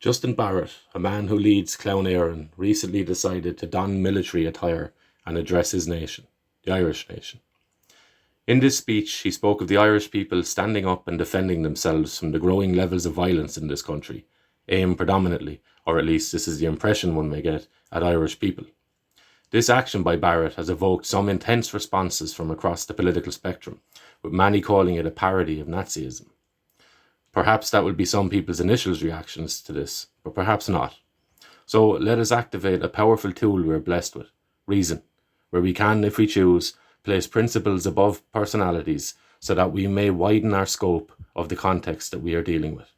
Justin Barrett, a man who leads Clown Éireann, recently decided to don military attire and address his nation, the Irish nation. In this speech, he spoke of the Irish people standing up and defending themselves from the growing levels of violence in this country, aimed predominantly, or at least this is the impression one may get, at Irish people. This action by Barrett has evoked some intense responses from across the political spectrum, with many calling it a parody of Nazism. Perhaps that will be some people's initial reactions to this, but perhaps not. So let us activate a powerful tool we are blessed with, reason, where we can, if we choose, place principles above personalities so that we may widen our scope of the context that we are dealing with.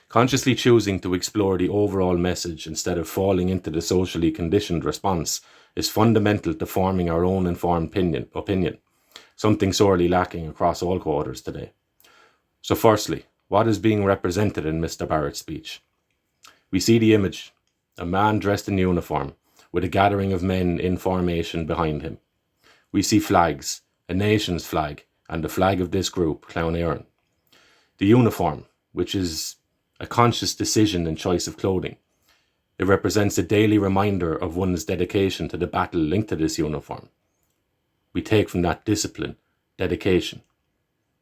Consciously choosing to explore the overall message instead of falling into the socially conditioned response is fundamental to forming our own informed opinion, something sorely lacking across all quarters today. So firstly, what is being represented in Mr. Barrett's speech? We see the image, a man dressed in uniform, with a gathering of men in formation behind him. We see flags, a nation's flag, and the flag of this group, Clown Éireann. The uniform, which is a conscious decision and choice of clothing. It represents a daily reminder of one's dedication to the battle linked to this uniform. We take from that discipline, dedication.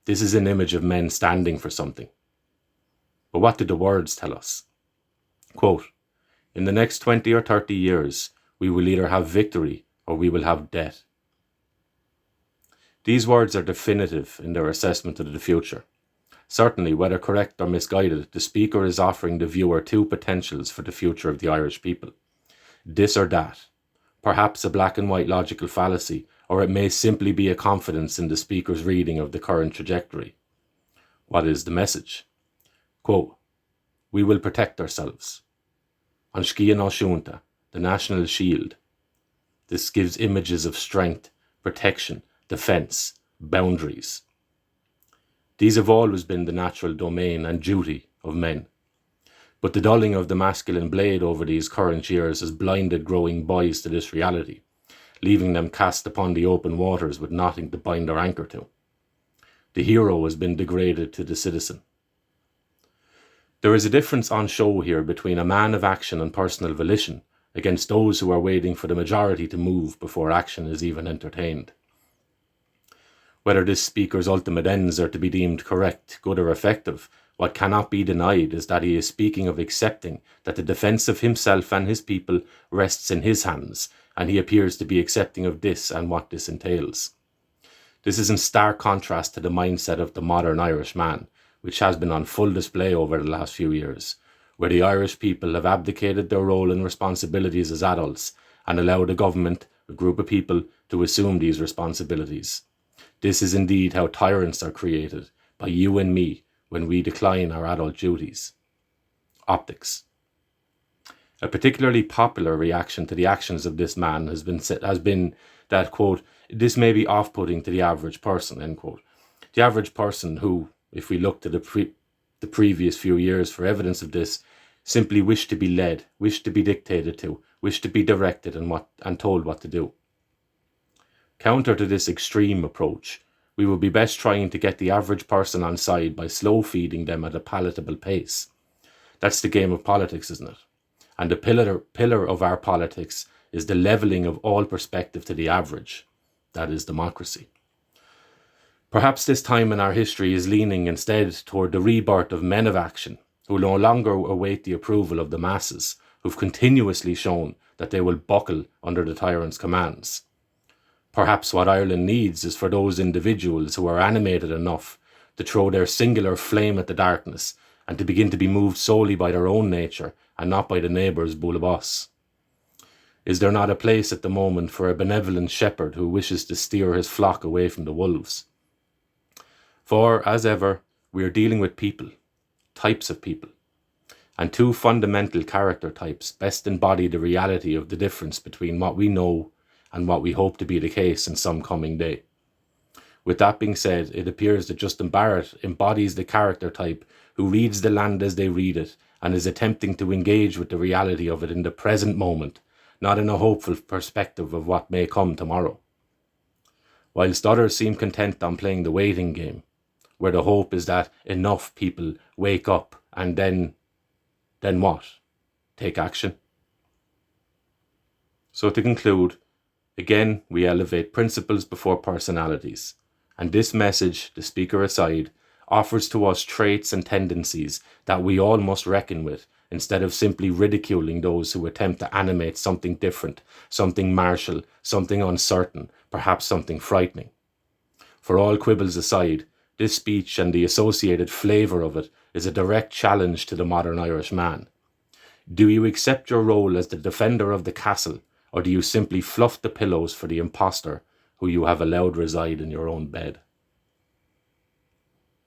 This is an image of men standing for something. But what do the words tell us? Quote, in the next 20 or 30 years, we will either have victory or we will have death. These words are definitive in their assessment of the future. Certainly, whether correct or misguided, the speaker is offering the viewer two potentials for the future of the Irish people. This or that. Perhaps a black and white logical fallacy, or it may simply be a confidence in the speaker's reading of the current trajectory. What is the message? Quote, we will protect ourselves. An Scian Náisiúnta, the national shield. This gives images of strength, protection, defence, boundaries. These have always been the natural domain and duty of men. But the dulling of the masculine blade over these current years has blinded growing boys to this reality, leaving them cast upon the open waters with nothing to bind their anchor to. The hero has been degraded to the citizen. There is a difference on show here between a man of action and personal volition against those who are waiting for the majority to move before action is even entertained. Whether this speaker's ultimate ends are to be deemed correct, good or effective, what cannot be denied is that he is speaking of accepting that the defence of himself and his people rests in his hands, and he appears to be accepting of this and what this entails. This is in stark contrast to the mindset of the modern Irish man, which has been on full display over the last few years, where the Irish people have abdicated their role and responsibilities as adults and allowed a government, a group of people, to assume these responsibilities. This is indeed how tyrants are created, by you and me, when we decline our adult duties. Optics. A particularly popular reaction to the actions of this man has been that, quote, this may be off-putting to the average person, end quote. The average person who, if we look to the previous few years for evidence of this, simply wish to be led, wish to be dictated to, wish to be directed and told what to do. Counter to this extreme approach, we will be best trying to get the average person on side by slow feeding them at a palatable pace. That's the game of politics, isn't it? And the pillar of our politics is the levelling of all perspective to the average. That is democracy. Perhaps this time in our history is leaning instead toward the rebirth of men of action, who no longer await the approval of the masses, who've continuously shown that they will buckle under the tyrant's commands. Perhaps what Ireland needs is for those individuals who are animated enough to throw their singular flame at the darkness and to begin to be moved solely by their own nature and not by the neighbour's boulabos. Is there not a place at the moment for a benevolent shepherd who wishes to steer his flock away from the wolves? For, as ever, we are dealing with people, types of people, and two fundamental character types best embody the reality of the difference between what we know and what we hope to be the case in some coming day. With that being said, it appears that Justin Barrett embodies the character type who reads the land as they read it and is attempting to engage with the reality of it in the present moment, not in a hopeful perspective of what may come tomorrow. Whilst others seem content on playing the waiting game, where the hope is that enough people wake up and then Then what? Take action. So to conclude, again, we elevate principles before personalities. And this message, the speaker aside, offers to us traits and tendencies that we all must reckon with, instead of simply ridiculing those who attempt to animate something different, something martial, something uncertain, perhaps something frightening. For all quibbles aside, this speech and the associated flavour of it is a direct challenge to the modern Irish man. Do you accept your role as the defender of the castle, or do you simply fluff the pillows for the impostor who you have allowed reside in your own bed?